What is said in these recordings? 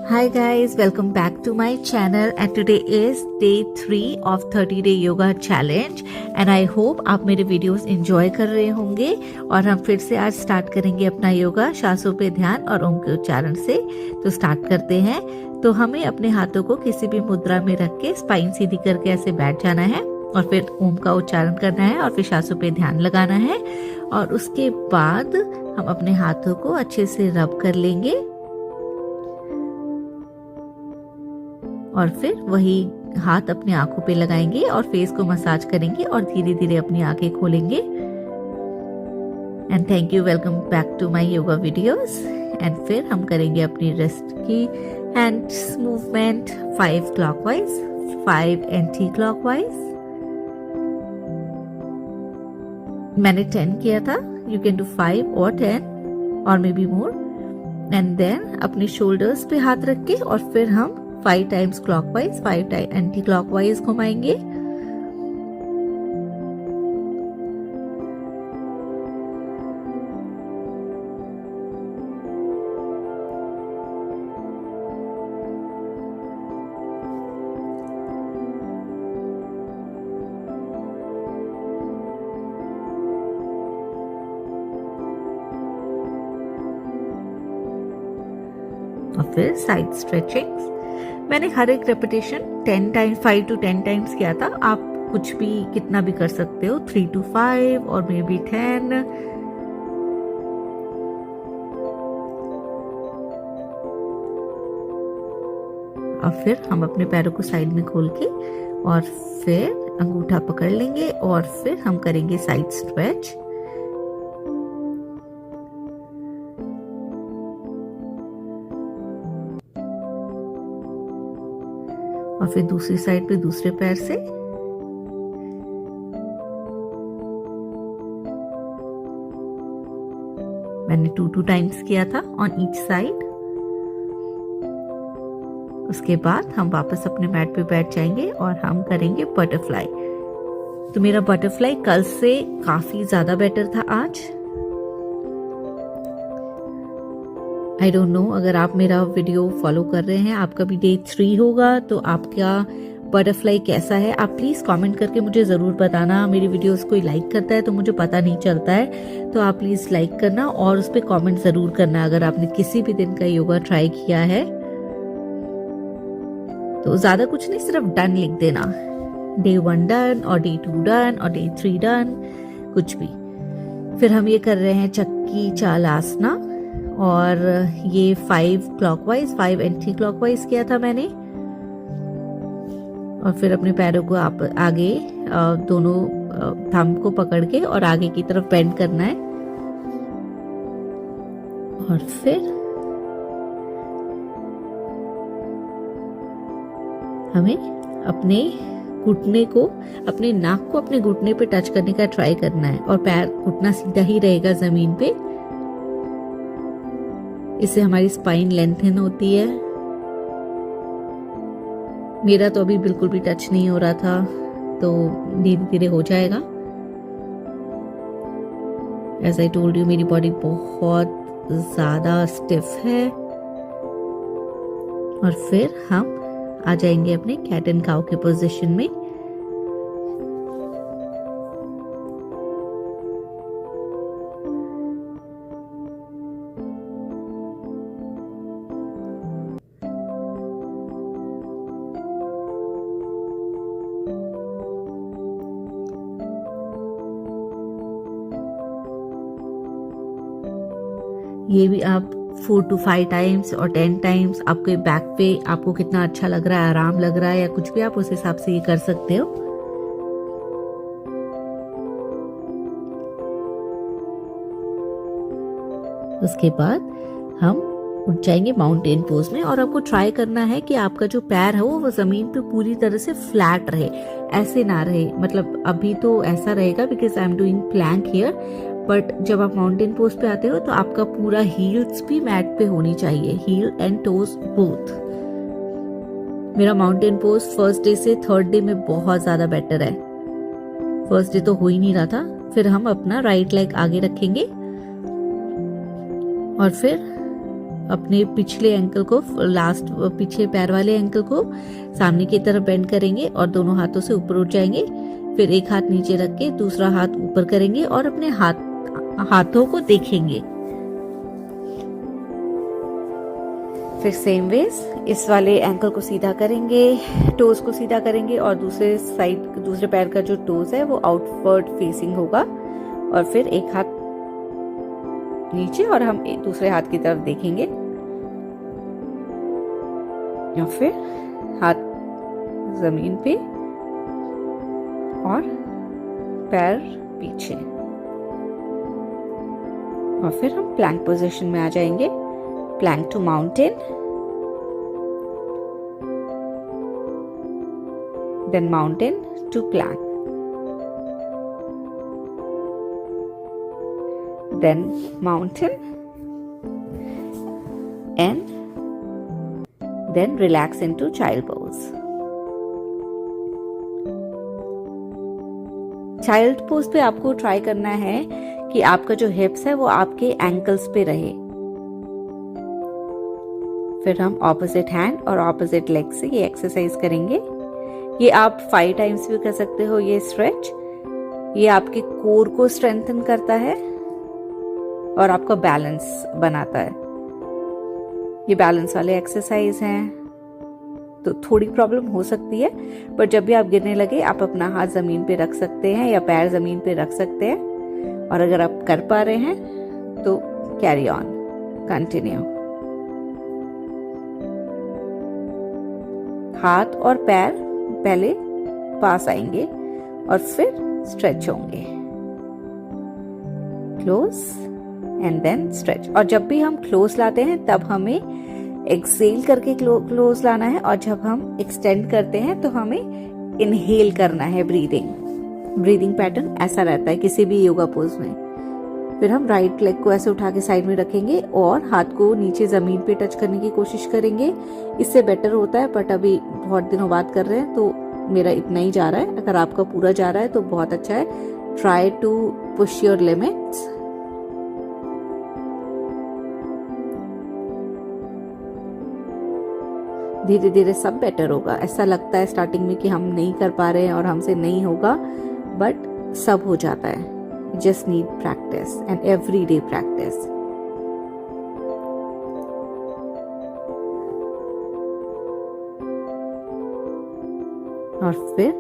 Hi guys, welcome back to my channel and today is day 3 of 30-day yoga challenge and I hope आप मेरे videos enjoy कर रहे होंगे और हम फिर से आज स्टार्ट करेंगे अपना योगा श्वासों पे ध्यान और ओम के उच्चारण से। तो स्टार्ट करते हैं। तो हमें अपने हाथों को किसी भी मुद्रा में रख के स्पाइन सीधी करके ऐसे बैठ जाना है और फिर ओम का उच्चारण करना है और फिर श्वासों पे ध्यान लगाना है और उसके बाद हम अपने हाथों को अच्छे से रब कर लेंगे और फिर वही हाथ अपनी आंखों पे लगाएंगे और फेस को मसाज करेंगे और धीरे धीरे अपनी आंखें खोलेंगे। And thank you, welcome back to my yoga videos. And फिर हम करेंगे अपनी रिस्ट की hands movement 5 clockwise, 5 anti clockwise. मैंने 10 किया था, यू कैन डू 5 और 10 और maybe more. And then अपने शोल्डर्स पे हाथ रख के और फिर हम 5 टाइम्स क्लॉकवाइज, 5 एंटी क्लॉकवाइज घुमाएंगे। और फिर साइड स्ट्रेचिंग्स। मैंने हर एक रेपिटेशन 10 टाइम्स, 5 to 10 टाइम्स किया था। आप कुछ भी कितना भी कर सकते हो, 3 to 5 और मे बी 10। और फिर हम अपने पैरों को साइड में खोल के और फिर अंगूठा पकड़ लेंगे और फिर हम करेंगे साइड स्ट्रेच। और फिर दूसरी साइड पे दूसरे पैर से। मैंने 2 टाइम्स किया था ऑन ईच साइड। उसके बाद हम वापस अपने मैट पे बैठ जाएंगे और हम करेंगे बटरफ्लाई। तो मेरा बटरफ्लाई कल से काफी ज्यादा बेटर था आज। आई डोंट नो, अगर आप मेरा वीडियो फॉलो कर रहे हैं, आपका भी डे 3 होगा, तो आपका बटरफ्लाई कैसा है आप प्लीज कमेंट करके मुझे जरूर बताना। मेरी वीडियोस कोई लाइक करता है तो मुझे पता नहीं चलता है, तो आप प्लीज लाइक करना और उस पर कमेंट जरूर करना अगर आपने किसी भी दिन का योगा ट्राई किया है। तो ज्यादा कुछ नहीं, सिर्फ डन लिख देना, डे 1 डन और डे 2 डन और डे 3 डन, कुछ भी। फिर हम ये कर रहे हैं चक्की चाल आसना और ये 5 क्लॉकवाइज, 5 एंटी क्लॉकवाइज किया था मैंने। और फिर अपने पैरों को आप आगे दोनों थंब को पकड़ के और आगे की तरफ बेंड करना है। और फिर हमें अपने घुटने को, अपने नाक को अपने घुटने पे टच करने का ट्राई करना है और पैर घुटना सीधा ही रहेगा जमीन पे। इससे हमारी स्पाइन लेंथन होती है। मेरा तो अभी बिल्कुल भी टच नहीं हो रहा था, तो धीरे धीरे हो जाएगा। एज आई टोल्ड यू, मेरी बॉडी बहुत ज्यादा स्टिफ है। और फिर हम आ जाएंगे अपने कैट एंड काउ के पोजीशन में। ये भी आप 4 to 5 टाइम्स और 10 टाइम्स। आपके बैक पे आपको कितना अच्छा लग रहा है, आराम लग रहा है या कुछ भी, आप उस हिसाब से ये कर सकते हो। उसके बाद हम उठ जाएंगे माउंटेन पोज में और आपको ट्राई करना है कि आपका जो पैर है वो जमीन पे पूरी तरह से फ्लैट रहे, ऐसे ना रहे। मतलब अभी तो ऐसा रहेगा because I am doing plank here, but जब आप माउंटेन पोज पे आते हो तो आपका पूरा हील्स भी मैट पे होनी चाहिए, हील एंड टोज बोथ। मेरा माउंटेन पोज फर्स्ट डे से 3rd डे में बहुत ज्यादा बेटर है। फर्स्ट डे तो हो ही नहीं रहा था। फिर हम अपना राइट लेग आगे रखेंगे और फिर अपने पिछले एंकल को, लास्ट पीछे पैर वाले एंकल को सामने की तरफ बेंड करेंगे और दोनों हाथों से ऊपर उठ जाएंगे। फिर एक हाथ नीचे रख के दूसरा हाथ ऊपर करेंगे और अपने हाथों को देखेंगे। फिर सेम वेज इस वाले एंकल को सीधा करेंगे, टोज को सीधा करेंगे और दूसरे पैर का जो टोज है वो आउटवर्ड फेसिंग होगा। और फिर एक हाथ नीचे और हम दूसरे हाथ की तरफ देखेंगे और फिर हाथ जमीन पे और पैर पीछे और फिर हम प्लैंक पोजीशन में आ जाएंगे। Plank to mountain, then mountain to plank, then mountain and then relax into child pose. Child pose पे आपको ट्राई करना है कि आपका जो हिप्स है वो आपके एंकल्स पे रहे। फिर हम ऑपोजिट हैंड और ऑपोजिट लेग से ये एक्सरसाइज करेंगे। ये आप 5 टाइम्स भी कर सकते हो। ये स्ट्रेच ये आपके कोर को स्ट्रेंथन करता है और आपका बैलेंस बनाता है। ये बैलेंस वाले एक्सरसाइज हैं, तो थोड़ी प्रॉब्लम हो सकती है, पर जब भी आप गिरने लगे आप अपना हाथ जमीन पे रख सकते हैं या पैर जमीन पे रख सकते हैं। और अगर आप कर पा रहे हैं तो कैरी ऑन, कंटिन्यू। हाथ और पैर पहले पास आएंगे और फिर स्ट्रेच होंगे, क्लोज एंड देन स्ट्रेच। और जब भी हम क्लोज लाते हैं तब हमें एक्सेल करके क्लोज लाना है, और जब हम एक्सटेंड करते हैं तो हमें इनहेल करना है। ब्रीदिंग पैटर्न ऐसा रहता है किसी भी योगा पोज में। फिर हम राइट लेग को ऐसे उठा के साइड में रखेंगे और हाथ को नीचे जमीन पे टच करने की कोशिश करेंगे। इससे बेटर होता है, बट अभी बहुत दिनों बात कर रहे हैं तो मेरा इतना ही जा रहा है। अगर आपका पूरा जा रहा है तो बहुत अच्छा है। Try to push your limits. धीरे धीरे सब बेटर होगा। ऐसा लगता है स्टार्टिंग में कि हम नहीं कर पा रहे हैं और हमसे नहीं होगा, बट सब हो जाता है। Just need practice and everyday practice. और फिर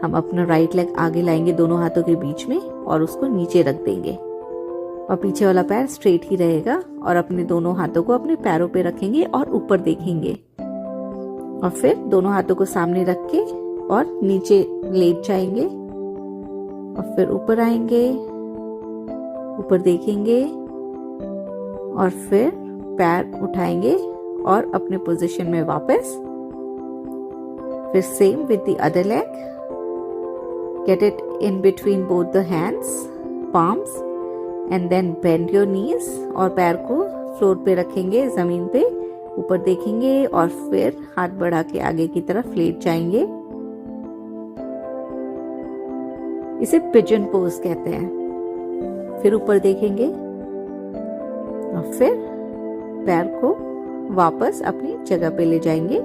हम अपना राइट लेग आगे लाएंगे दोनों हाथों के बीच में और उसको नीचे रख देंगे और पीछे वाला पैर स्ट्रेट ही रहेगा। और अपने दोनों हाथों को अपने पैरों पे रखेंगे और ऊपर देखेंगे। और फिर दोनों हाथों को सामने रख के और नीचे लेट जाएंगे और फिर ऊपर आएंगे, ऊपर देखेंगे और फिर पैर उठाएंगे और अपने पोजीशन में वापस। फिर same with the other leg, get it in between both the hands, palms, and then bend your knees. और पैर को फ्लोर पे रखेंगे, जमीन पे ऊपर देखेंगे और फिर हाथ बढ़ा के आगे की तरफ लेट जाएंगे। इसे पिजन पोज कहते हैं। फिर ऊपर देखेंगे और फिर पैर को वापस अपनी जगह पे ले जाएंगे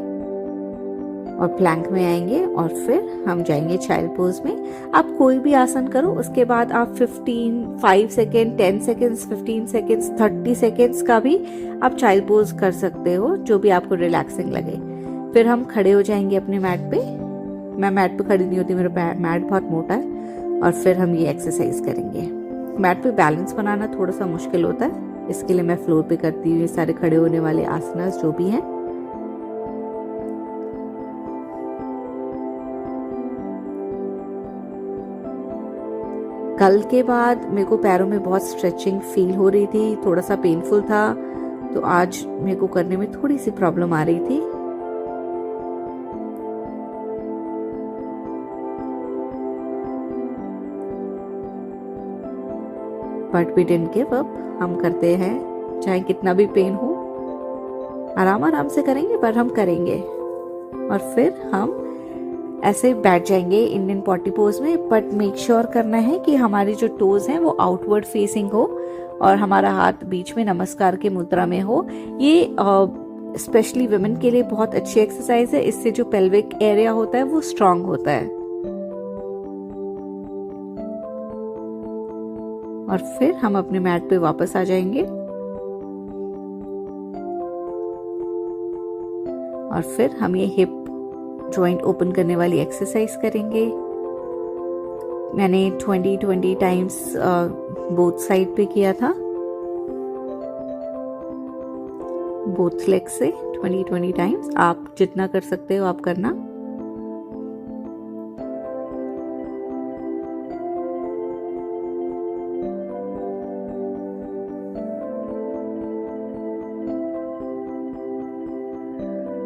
और प्लैंक में आएंगे और फिर हम जाएंगे चाइल्ड पोज में। आप कोई भी आसन करो, उसके बाद आप 5 सेकेंड, 10 सेकेंड्स, 15 सेकेंड्स, 30 सेकेंड्स का भी आप चाइल्ड पोज कर सकते हो, जो भी आपको रिलैक्सिंग लगे। फिर हम खड़े हो जाएंगे अपने मैट पे। मैं मैट पे खड़ी नहीं होती, मेरा मैट बहुत मोटा है। और फिर हम ये एक्सरसाइज करेंगे। मैट पे बैलेंस बनाना थोड़ा सा मुश्किल होता है, इसके लिए मैं फ्लोर पे करती हूँ ये सारे खड़े होने वाले आसनास जो भी हैं। कल के बाद मेरे को पैरों में बहुत स्ट्रेचिंग फील हो रही थी, थोड़ा सा पेनफुल था, तो आज मेरे को करने में थोड़ी सी प्रॉब्लम आ रही थी। But we didn't give up. हम करते हैं, चाहे कितना भी पेन हो, आराम आराम से करेंगे, पर हम करेंगे। और फिर हम ऐसे बैठ जाएंगे इंडियन पॉटी पोज में। बट मेक श्योर करना है कि हमारी जो टोज हैं वो आउटवर्ड फेसिंग हो और हमारा हाथ बीच में नमस्कार के मुद्रा में हो। ये स्पेशली वुमेन के लिए बहुत अच्छी एक्सरसाइज है। इससे जो पेल्विक एरिया होता है वो स्ट्रांग होता है। और फिर हम अपने मैट पे वापस आ जाएंगे और फिर हम ये हिप जॉइंट ओपन करने वाली एक्सरसाइज करेंगे। मैंने 20 टाइम्स बोथ साइड पे किया था, बोथ लेग से 20 टाइम्स। आप जितना कर सकते हो आप करना।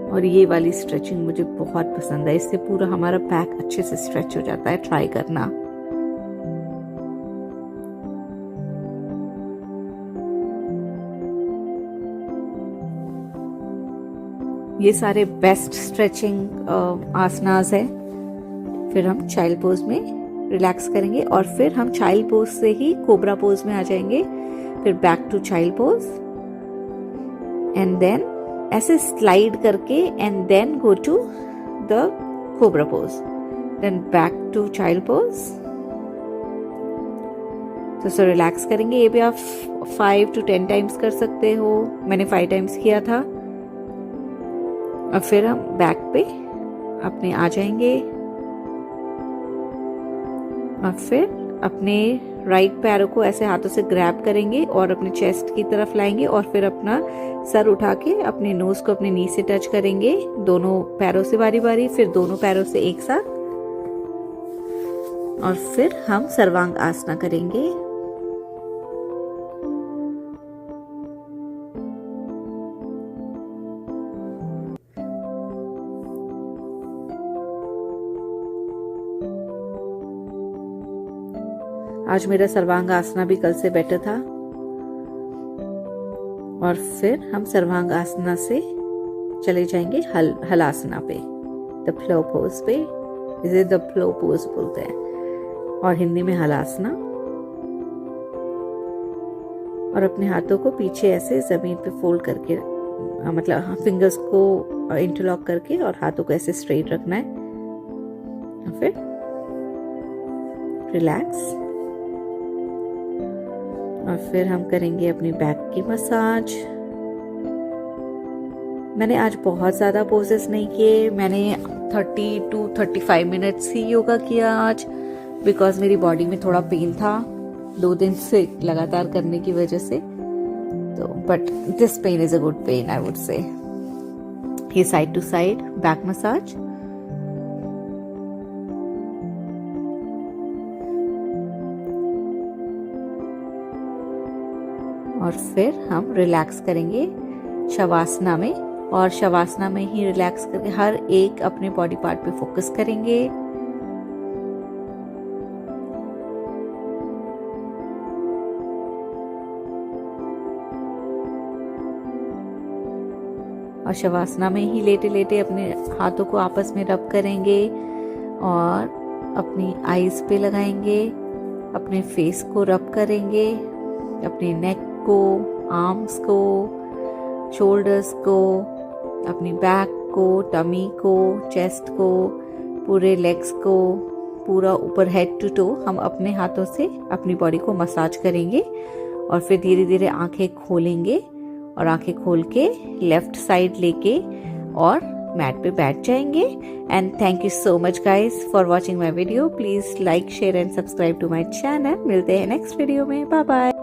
और ये वाली स्ट्रेचिंग मुझे बहुत पसंद है, इससे पूरा हमारा बैक अच्छे से स्ट्रेच हो जाता है। ट्राई करना। ये सारे बेस्ट स्ट्रेचिंग आसनास है। फिर हम चाइल्ड पोज में रिलैक्स करेंगे और फिर हम चाइल्ड पोज से ही कोबरा पोज में आ जाएंगे। फिर back to child pose and then ऐसे स्लाइड करके and then go to the cobra pose, then back to child pose. तो रिलैक्स करेंगे। ये भी आप 5 to 10 टाइम्स कर सकते हो। मैंने 5 टाइम्स किया था। और फिर हम बैक पे अपने आ जाएंगे और फिर अपने राइट पैरों को ऐसे हाथों से ग्रैब करेंगे और अपने चेस्ट की तरफ लाएंगे और फिर अपना सर उठा के अपने नोज को अपने नी से टच करेंगे, दोनों पैरों से बारी बारी, फिर दोनों पैरों से एक साथ। और फिर हम सर्वांग आसना करेंगे। आज मेरा सर्वांग आसना भी कल से बेटर था। और फिर हम सर्वांग आसना से चले जाएंगे हलासना पे, द फ्लो पोज पे। इसे द फ्लो पोज बोलते हैं और हिंदी में हलासना। और अपने हाथों को पीछे ऐसे जमीन पे फोल्ड करके, मतलब फिंगर्स को इंटरलॉक करके और हाथों को ऐसे स्ट्रेट रखना है। और फिर रिलैक्स। और फिर हम करेंगे अपनी बैक की मसाज। मैंने आज बहुत ज़्यादा पोजेस नहीं किए। मैंने 30 to 35 मिनट्स ही योगा किया आज, बिकॉज मेरी बॉडी में थोड़ा पेन था 2 दिन से लगातार करने की वजह से। तो but this pen is a good pen, I would say. ये side to side back massage. और फिर हम रिलैक्स करेंगे शवासना में। और शवासना में ही रिलैक्स करके हर एक अपने बॉडी पार्ट पे फोकस करेंगे। और शवासना में ही लेटे लेटे अपने हाथों को आपस में रब करेंगे और अपनी आईज पे लगाएंगे, अपने फेस को रब करेंगे, अपने नेक को, आर्म्स को, शोल्डर्स को, अपनी बैक को, टमी को, चेस्ट को, पूरे लेग्स को, पूरा ऊपर हेड टू टो हम अपने हाथों से अपनी बॉडी को मसाज करेंगे। और फिर धीरे धीरे आंखें खोलेंगे और आंखें खोल के लेफ्ट साइड लेके और मैट पे बैठ जाएंगे। And thank you so much guys for watching my video. Please like, share and subscribe to my channel. मिलते हैं नेक्स्ट वीडियो में। Bye bye.